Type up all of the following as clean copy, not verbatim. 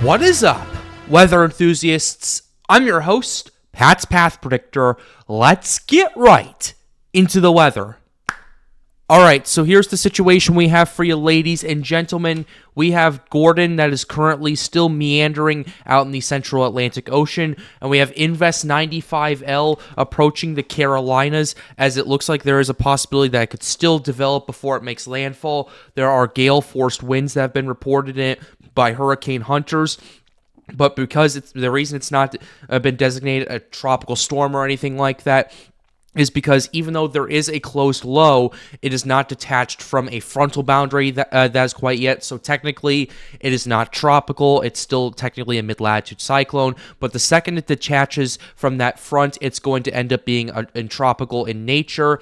What is up, weather enthusiasts? I'm your host, Pat's Path Predictor. Let's get right into the weather. Alright, so here's the situation we have for you, ladies and gentlemen. We have Gordon that is currently still meandering out in the central Atlantic Ocean, and we have Invest 95L approaching the Carolinas, as it looks like there is a possibility that it could still develop before it makes landfall. There are gale-force winds that have been reported in it by hurricane hunters. But because the reason it's not been designated a tropical storm or anything like that is because even though there is a closed low, it is not detached from a frontal boundary that is quite yet. So technically, it is not tropical. It's still technically a mid-latitude cyclone. But the second it detaches from that front, it's going to end up being tropical in nature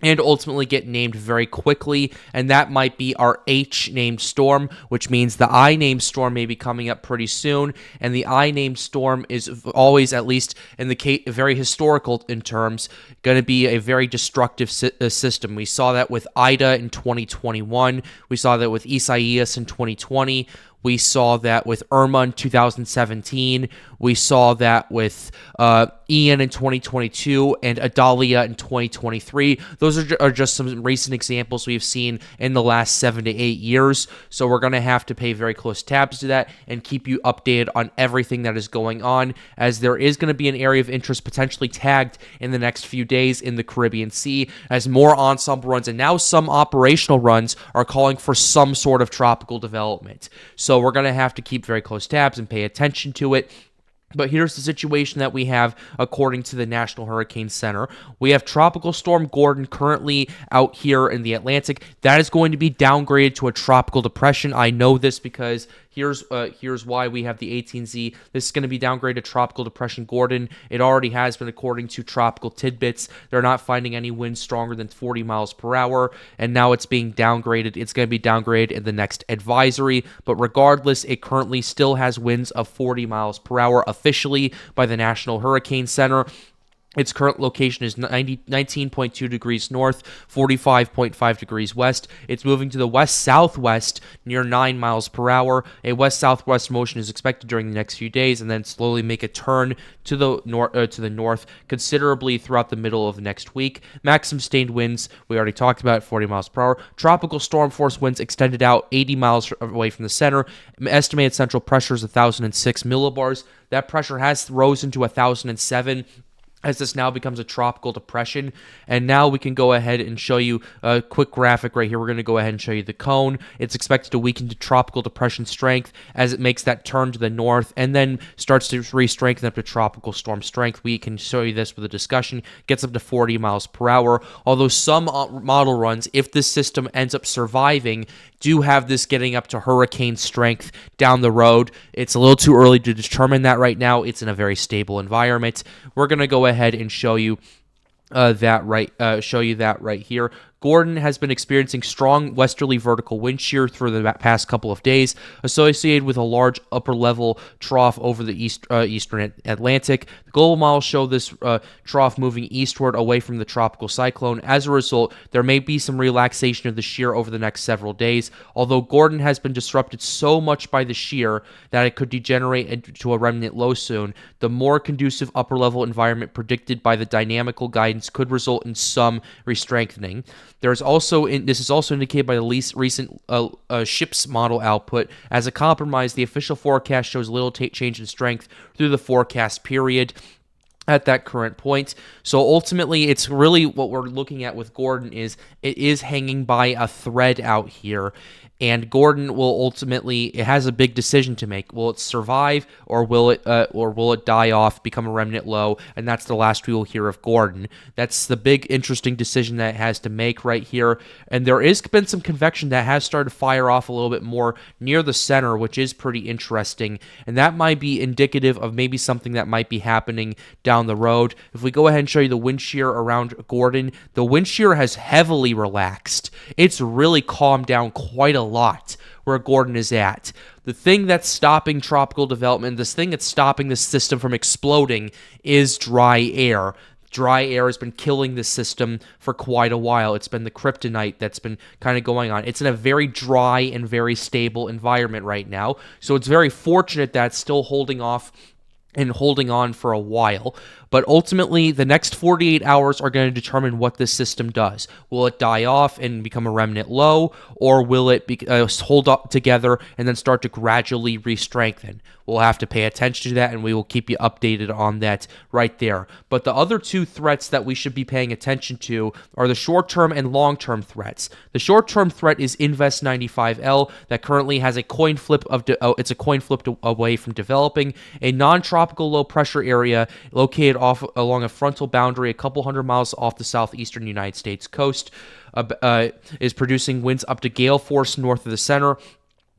and ultimately get named very quickly, and that might be our H-named storm, which means the I-named storm may be coming up pretty soon, and the I-named storm is always, at least in the case, very historical in terms, going to be a very destructive system. We saw that with Ida in 2021, we saw that with Isaias in 2020, we saw that with Irma in 2017. We saw that with Ian in 2022 and Adalia in 2023. Those are just some recent examples we've seen in the last 7 to 8 years. So we're going to have to pay very close tabs to that and keep you updated on everything that is going on, as there is going to be an area of interest potentially tagged in the next few days in the Caribbean Sea, as more ensemble runs and now some operational runs are calling for some sort of tropical development. So we're going to have to keep very close tabs and pay attention to it. But here's the situation that we have according to the National Hurricane Center. We have Tropical Storm Gordon currently out here in the Atlantic. That is going to be downgraded to a tropical depression. I know this because here's why we have the 18Z. This is going to be downgraded to Tropical Depression Gordon. It already has been according to Tropical Tidbits. They're not finding any winds stronger than 40 miles per hour, and now it's being downgraded. It's going to be downgraded in the next advisory, but regardless, it currently still has winds of 40 miles per hour officially by the National Hurricane Center. Its current location is 19.2 degrees north, 45.5 degrees west. It's moving to the west-southwest near 9 miles per hour. A west-southwest motion is expected during the next few days and then slowly make a turn to the north considerably throughout the middle of the next week. Maximum sustained winds, we already talked about, 40 miles per hour. Tropical storm force winds extended out 80 miles away from the center. Estimated central pressure is 1,006 millibars. That pressure has risen to 1,007 as this now becomes a tropical depression. And now we can go ahead and show you a quick graphic right here. We're going to go ahead and show you the cone. It's expected to weaken to tropical depression strength as it makes that turn to the north and then starts to re-strengthen up to tropical storm strength. We can show you this with a discussion. Gets up to 40 miles per hour. Although some model runs, if this system ends up surviving, do have this getting up to hurricane strength down the road. It's a little too early to determine that right now. It's in a very stable environment. We're going to go ahead and show you that right here. Gordon has been experiencing strong westerly vertical wind shear through the past couple of days, associated with a large upper-level trough over the eastern Atlantic. The global models show this trough moving eastward away from the tropical cyclone. As a result, there may be some relaxation of the shear over the next several days, although Gordon has been disrupted so much by the shear that it could degenerate into a remnant low soon. The more conducive upper-level environment predicted by the dynamical guidance could result in some re-strengthening. This is also indicated by the least recent ship's model output. As a compromise, the official forecast shows little change in strength through the forecast period at that current point. So ultimately, it's really what we're looking at with Gordon is it is hanging by a thread out here. And Gordon will ultimately, it has a big decision to make. Will it survive, or will it die off, become a remnant low? And that's the last we will hear of Gordon. That's the big, interesting decision that it has to make right here. And there has been some convection that has started to fire off a little bit more near the center, which is pretty interesting. And that might be indicative of maybe something that might be happening down the road. If we go ahead and show you the wind shear around Gordon, the wind shear has heavily relaxed. It's really calmed down quite a lot where Gordon is at. The thing that's stopping tropical development, this thing that's stopping the system from exploding, is dry air. dry air has been killing the system for quite a while. It's been the kryptonite that's been kind of going on. It's in a very dry and very stable environment right now, so it's very fortunate that it's still holding off and holding on for a while. But ultimately, the next 48 hours are going to determine what this system does. Will it die off and become a remnant low, or will it hold up together and then start to gradually re-strengthen? We'll have to pay attention to that, and we will keep you updated on that right there. But the other two threats that we should be paying attention to are the short-term and long-term threats. The short-term threat is Invest 95L that currently has a coin flip it's a coin flip away from developing. A non-tropical low-pressure area located off along a frontal boundary a couple hundred miles off the southeastern United States coast is producing winds up to gale force north of the center.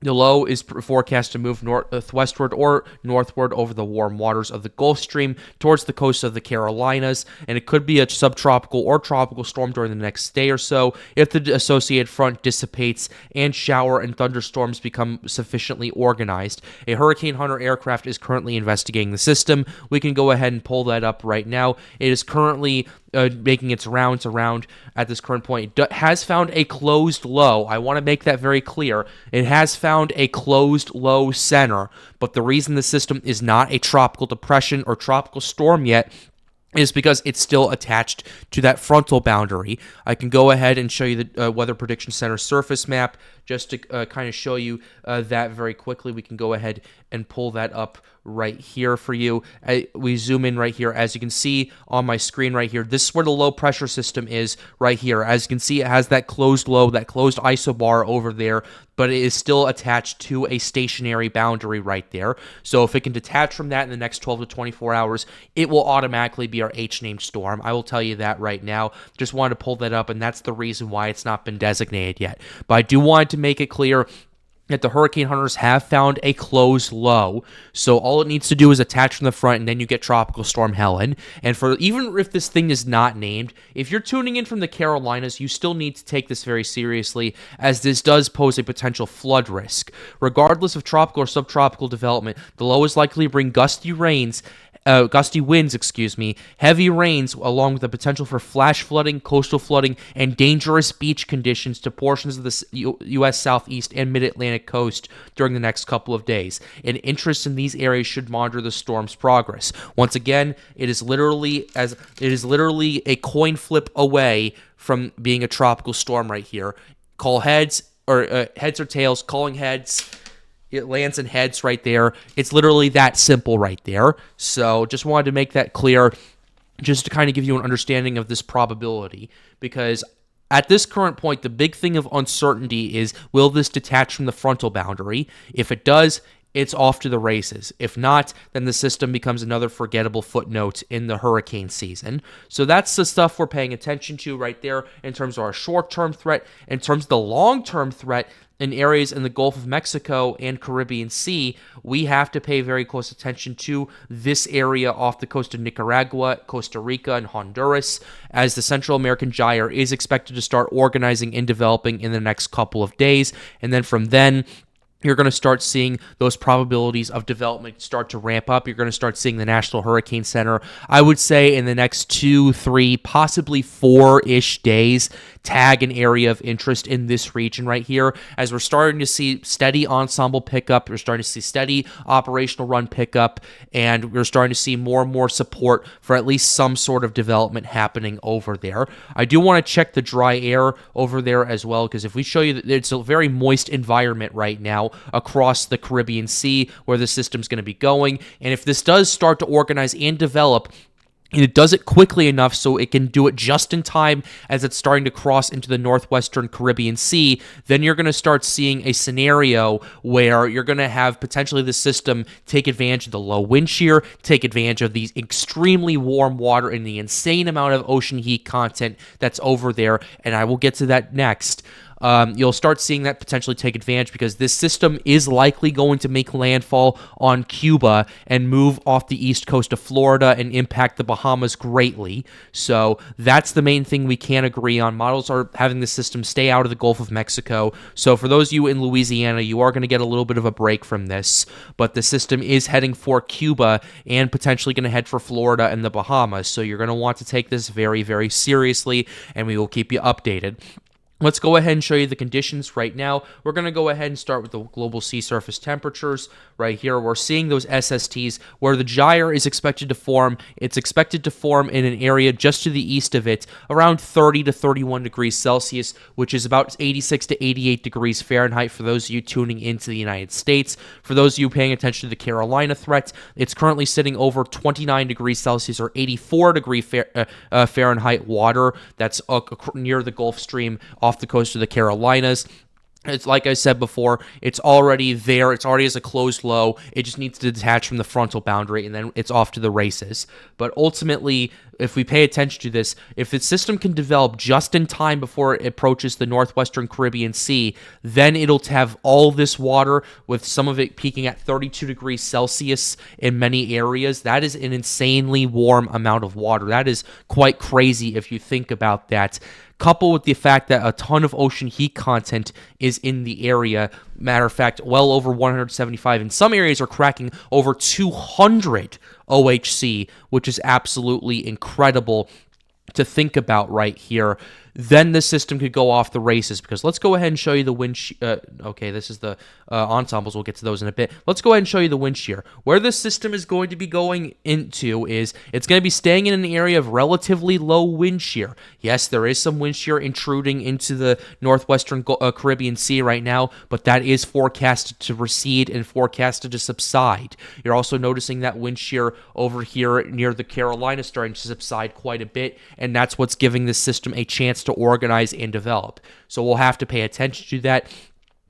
The low is forecast to move northwestward or northward over the warm waters of the Gulf Stream towards the coast of the Carolinas, and it could be a subtropical or tropical storm during the next day or so if the associated front dissipates and shower and thunderstorms become sufficiently organized. A Hurricane Hunter aircraft is currently investigating the system. We can go ahead and pull that up right now. It is currently making its rounds around at this current point. It has found a closed low. I want to make that very clear. It has found a closed low center, but the reason the system is not a tropical depression or tropical storm yet is because it's still attached to that frontal boundary. I can go ahead and show you the Weather Prediction Center surface map just to kind of show you that very quickly. We can go ahead and pull that up right here for you. We zoom in right here. As you can see on my screen right here, this is where the low pressure system is right here. As you can see, it has that closed low, that closed isobar over there, but it is still attached to a stationary boundary right there. So if it can detach from that in the next 12 to 24 hours, it will automatically be our H-named storm. I will tell you that right now. Just wanted to pull that up, and that's the reason why it's not been designated yet. But I do want to make it clear that the hurricane hunters have found a closed low, so all it needs to do is attach from the front, and then you get Tropical Storm Helen. And for even if this thing is not named, if you're tuning in from the Carolinas, you still need to take this very seriously, as this does pose a potential flood risk. Regardless of tropical or subtropical development, the low is likely to bring gusty winds, heavy rains, along with the potential for flash flooding, coastal flooding, and dangerous beach conditions to portions of the U.S. Southeast and Mid-Atlantic coast during the next couple of days. And interest in these areas should monitor the storm's progress. Once again, it is literally a coin flip away from being a tropical storm right here. Call heads or heads or tails. Calling heads. It lands in heads right there. It's literally that simple right there. So just wanted to make that clear, just to kind of give you an understanding of this probability. Because at this current point, the big thing of uncertainty is, will this detach from the frontal boundary? If it does, it's off to the races. If not, then the system becomes another forgettable footnote in the hurricane season. So that's the stuff we're paying attention to right there in terms of our short-term threat. In terms of the long-term threat, in areas in the Gulf of Mexico and Caribbean Sea, we have to pay very close attention to this area off the coast of Nicaragua, Costa Rica, and Honduras, as the Central American gyre is expected to start organizing and developing in the next couple of days. And then from then, you're going to start seeing those probabilities of development start to ramp up. You're going to start seeing the National Hurricane Center, I would say in the next 2, 3, possibly 4-ish days, tag an area of interest in this region right here, as we're starting to see steady ensemble pickup. We're starting to see steady operational run pickup, and we're starting to see more and more support for at least some sort of development happening over there. I do want to check the dry air over there as well, because if we show you that it's a very moist environment right now across the Caribbean Sea where the system's going to be going, and if this does start to organize and develop, and it does it quickly enough so it can do it just in time as it's starting to cross into the northwestern Caribbean Sea, then you're going to start seeing a scenario where you're going to have potentially the system take advantage of the low wind shear, take advantage of these extremely warm water and the insane amount of ocean heat content that's over there, and I will get to that next. you'll start seeing that potentially take advantage because this system is likely going to make landfall on Cuba and move off the east coast of Florida and impact the Bahamas greatly. So that's the main thing we can agree on. Models are having the system stay out of the Gulf of Mexico. So for those of you in Louisiana, you are going to get a little bit of a break from this, but the system is heading for Cuba and potentially going to head for Florida and the Bahamas. So you're going to want to take this very, very seriously, and we will keep you updated. Let's go ahead and show you the conditions right now. We're going to go ahead and start with the global sea surface temperatures. Right here, we're seeing those SSTs where the gyre is expected to form. It's expected to form in an area just to the east of it, around 30 to 31 degrees Celsius, which is about 86 to 88 degrees Fahrenheit for those of you tuning into the United States. For those of you paying attention to the Carolina threat, it's currently sitting over 29 degrees Celsius or 84 degree Fahrenheit water. That's near the Gulf Stream off the coast of the Carolinas. It's like I said before, it's already there. It's already as a closed low. It just needs to detach from the frontal boundary, and then it's off to the races. But ultimately, if we pay attention to this, if the system can develop just in time before it approaches the northwestern Caribbean Sea, then it'll have all this water with some of it peaking at 32 degrees Celsius in many areas. That is an insanely warm amount of water. That is quite crazy if you think about that. Coupled with the fact that a ton of ocean heat content is in the area. Matter of fact, well over 175. In some areas are cracking over 200 OHC, which is absolutely incredible to think about right here. Then the system could go off the races, because let's go ahead and show you the wind okay, this is the ensembles. We'll get to those in a bit. Let's go ahead and show you the wind shear. Where this system is going to be going into is it's going to be staying in an area of relatively low wind shear. Yes, there is some wind shear intruding into the northwestern Caribbean Sea right now, but that is forecasted to recede and forecasted to subside. You're also noticing that wind shear over here near the Carolinas starting to subside quite a bit, and that's what's giving this system a chance to organize and develop. So we'll have to pay attention to that.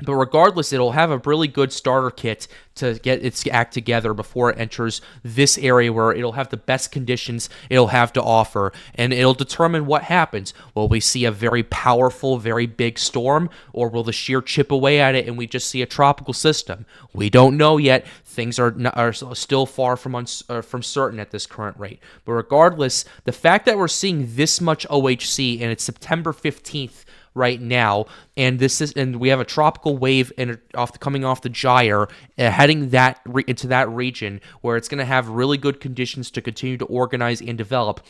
But regardless, it'll have a really good starter kit to get its act together before it enters this area where it'll have the best conditions it'll have to offer, and it'll determine what happens. Will we see a very powerful, very big storm, or will the shear chip away at it and we just see a tropical system? We don't know yet. Things are still far from certain at this current rate. But regardless, the fact that we're seeing this much OHC, and it's September 15th, right now, and we have a tropical wave coming off the gyre, heading into that region where it's going to have really good conditions to continue to organize and develop.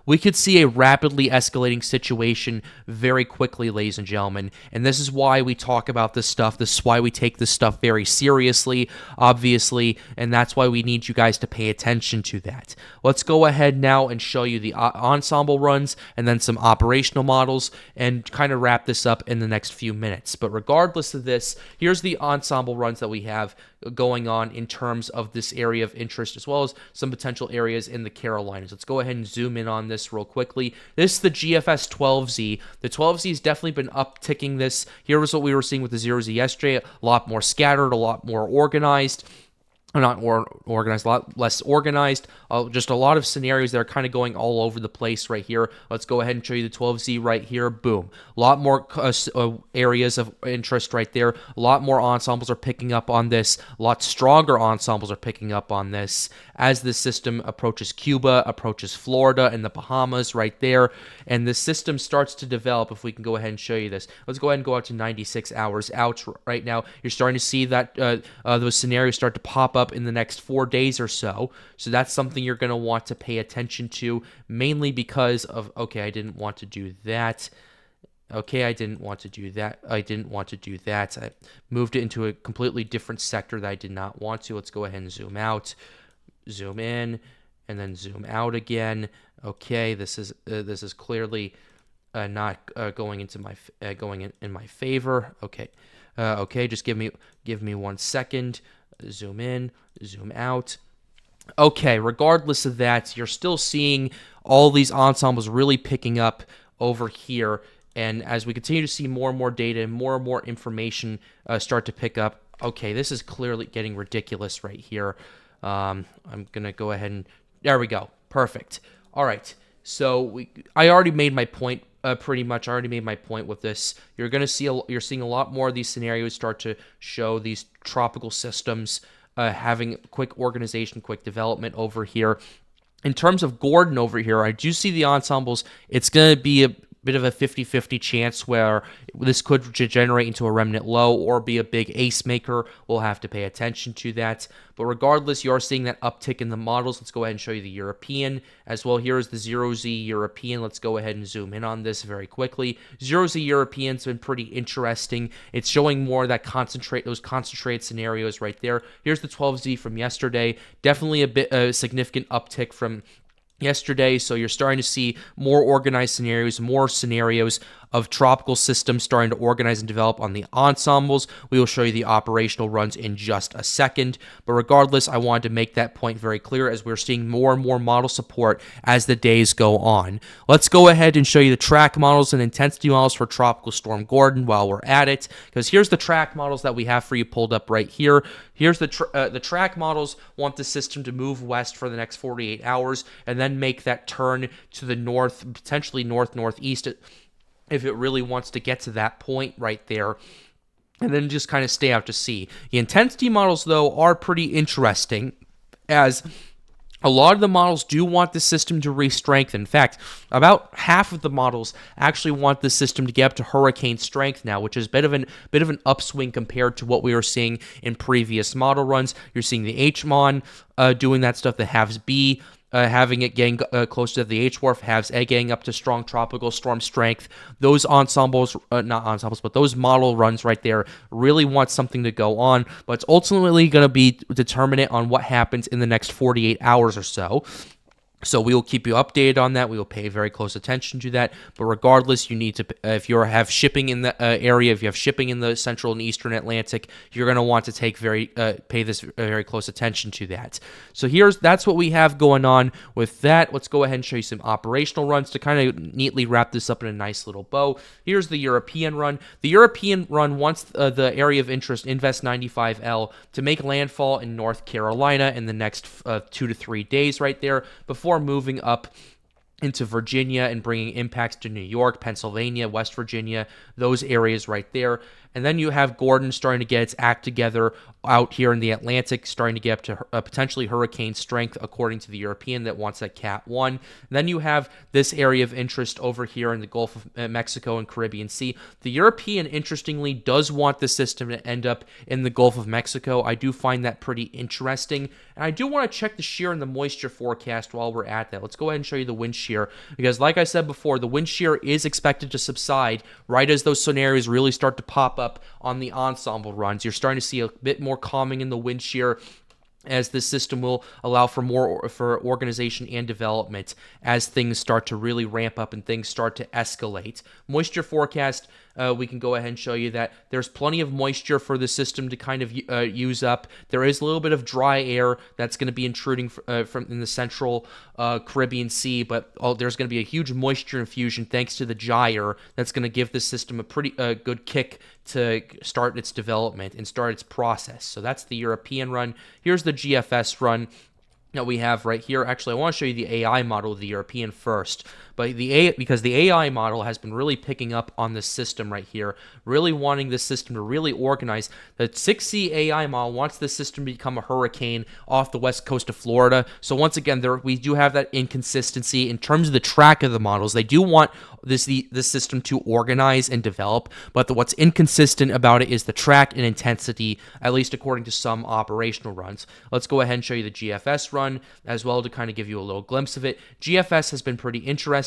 We could see a rapidly escalating situation very quickly, ladies and gentlemen, and this is why we talk about this stuff. This is why we take this stuff very seriously, obviously, and that's why we need you guys to pay attention to that. Let's go ahead now and show you the ensemble runs and then some operational models and kind of wrap this up in the next few minutes. But regardless of this, here's the ensemble runs that we have going on in terms of this area of interest, as well as some potential areas in the Carolinas. Let's go ahead and zoom in on this real quickly. This is the GFS 12Z. The 12Z has definitely been upticking this. Here was what we were seeing with the 0Z yesterday. A lot more scattered, a lot more organized. Not organized, a lot less organized. Just a lot of scenarios that are kind of going all over the place right here. Let's go ahead and show you the 12Z right here. Boom. A lot more areas of interest right there. A lot more ensembles are picking up on this. A lot stronger ensembles are picking up on this as the system approaches Cuba, approaches Florida and the Bahamas right there. And the system starts to develop. If we can go ahead and show you this. Let's go ahead and go out to 96 hours out right now. You're starting to see that those scenarios start to pop up in the next 4 days or so. So that's something you're going to want to pay attention to, mainly because of, okay, I didn't want to do that. Okay, I didn't want to do that. I moved it into a completely different sector that I did not want to. Let's go ahead and zoom out, zoom in, and then zoom out again. Okay, this is clearly not going into my in my favor. Okay, okay, just give me 1 second. Zoom in, zoom out. Okay, regardless of that, you're still seeing all these ensembles really picking up over here. And as we continue to see more and more data and more information start to pick up, okay, this is clearly getting ridiculous right here. I'm going to go ahead and, there we go. Perfect. All right. So I already made my point pretty much. I already made my point with this. You're seeing a lot more of these scenarios start to show these tropical systems having quick organization, quick development over here. In terms of Gordon over here, I do see the ensembles. It's going to be a bit of a 50-50 chance where this could degenerate into a remnant low or be a big ace maker. We'll have to pay attention to that. But regardless, you are seeing that uptick in the models. Let's go ahead and show you the European as well. Here is the 0Z European. Let's go ahead and zoom in on this very quickly. 0Z European's been pretty interesting. It's showing more that those concentrated scenarios right there. Here's the 12Z from yesterday. Definitely a significant uptick from yesterday, so you're starting to see more organized scenarios, more scenarios of tropical systems starting to organize and develop on the ensembles. We will show you the operational runs in just a second, but regardless, I wanted to make that point very clear as we're seeing more and more model support as the days go on. Let's go ahead and show you the track models and intensity models for Tropical Storm Gordon while we're at it, because here's the track models that we have for you pulled up right here. Here's the track models want the system to move west for the next 48 hours and then make that turn to the north, potentially northeast if it really wants to get to that point right there, and then just kind of stay out to sea. The intensity models, though, are pretty interesting, as a lot of the models do want the system to re-strengthen. In fact, about half of the models actually want the system to get up to hurricane strength now, which is a bit of an upswing compared to what we were seeing in previous model runs. You're seeing the HMON doing that stuff, the Halves B having it getting close to the H-Wharf, Halves A getting up to strong tropical storm strength. Those ensembles, not ensembles, but those model runs right there really want something to go on, but it's ultimately going to be determinant on what happens in the next 48 hours or so. So we will keep you updated on that. We will pay very close attention to that. But regardless, you need to, if you have shipping in the area, if you have shipping in the central and eastern Atlantic, you're going to want to pay this very close attention to that. So that's what we have going on with that. Let's go ahead and show you some operational runs to kind of neatly wrap this up in a nice little bow. Here's the European run. The European run wants the area of interest, Invest 95L, to make landfall in North Carolina in the next 2 to 3 days right there, before moving up into Virginia and bringing impacts to New York, Pennsylvania, West Virginia, those areas right there. And then you have Gordon starting to get its act together out here in the Atlantic, starting to get up to potentially hurricane strength, according to the European that wants that Cat 1. And then you have this area of interest over here in the Gulf of Mexico and Caribbean Sea. The European, interestingly, does want the system to end up in the Gulf of Mexico. I do find that pretty interesting. And I do want to check the shear and the moisture forecast while we're at that. Let's go ahead and show you the wind shear, because like I said before, the wind shear is expected to subside right as those scenarios really start to pop up on the ensemble runs. You're starting to see a bit more calming in the wind shear, as this system will allow for more for organization and development as things start to really ramp up and things start to escalate. Moisture forecast, we can go ahead and show you that there's plenty of moisture for the system to kind of use up. There is a little bit of dry air that's going to be intruding from in the central Caribbean Sea, but there's going to be a huge moisture infusion thanks to the gyre that's going to give the system a pretty good kick to start its development and start its process. So that's the European run. Here's the GFS run that we have right here. Actually, I want to show you the AI model of the European first, but because the AI model has been really picking up on this system right here, really wanting this system to really organize. The 6C AI model wants this system to become a hurricane off the west coast of Florida. So once again, we do have that inconsistency in terms of the track of the models. They do want this system to organize and develop, but what's inconsistent about it is the track and intensity, at least according to some operational runs. Let's go ahead and show you the GFS run as well to kind of give you a little glimpse of it. GFS has been pretty interesting.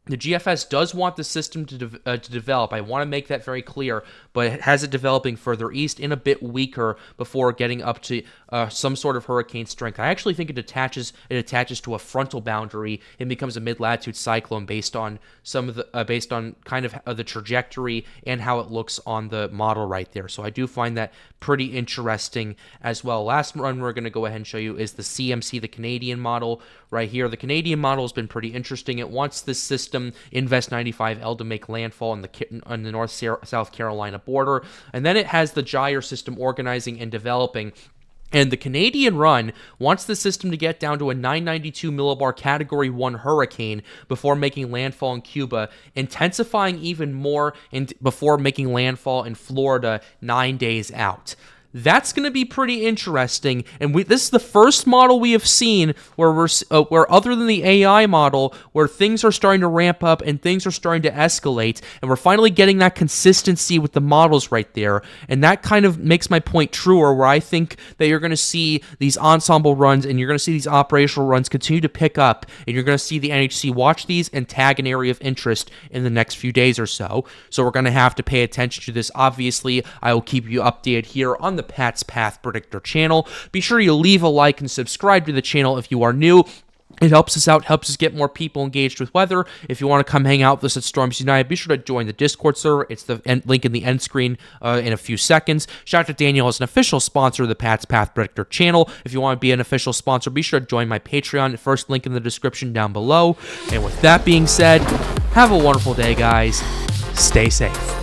The GFS does want the system to develop. I want to make that very clear, but it has it developing further east and a bit weaker before getting up to some sort of hurricane strength. I actually think it attaches to a frontal boundary and becomes a mid-latitude cyclone based on kind of the trajectory and how it looks on the model right there. So I do find that pretty interesting as well. Last run we're going to go ahead and show you is the CMC, the Canadian model right here. The Canadian model has been pretty interesting. It wants this system, Invest 95L, to make landfall on the North-South Carolina border, and then it has the gyre system organizing and developing And the Canadian run wants the system to get down to a 992 millibar Category 1 hurricane before making landfall in Cuba, intensifying even more before making landfall in Florida 9 days out. That's going to be pretty interesting, and this is the first model we have seen where where other than the AI model, where things are starting to ramp up and things are starting to escalate, and we're finally getting that consistency with the models right there, and that kind of makes my point truer, where I think that you're going to see these ensemble runs and you're going to see these operational runs continue to pick up, and you're going to see the NHC watch these and tag an area of interest in the next few days or so. So we're going to have to pay attention to this. Obviously, I will keep you updated here on the Pat's Path Predictor channel. Be sure you leave a like and subscribe to the channel if you are new. It helps us out, helps us get more people engaged with weather. If you want to come hang out with us at Storms United, be sure to join the Discord server. It's the link in the end screen in a few seconds. Shout out to Daniel as an official sponsor of the Pat's Path Predictor channel. If you want to be an official sponsor, be sure to join my Patreon. First link in the description down below. And with that being said, have a wonderful day, guys. Stay safe.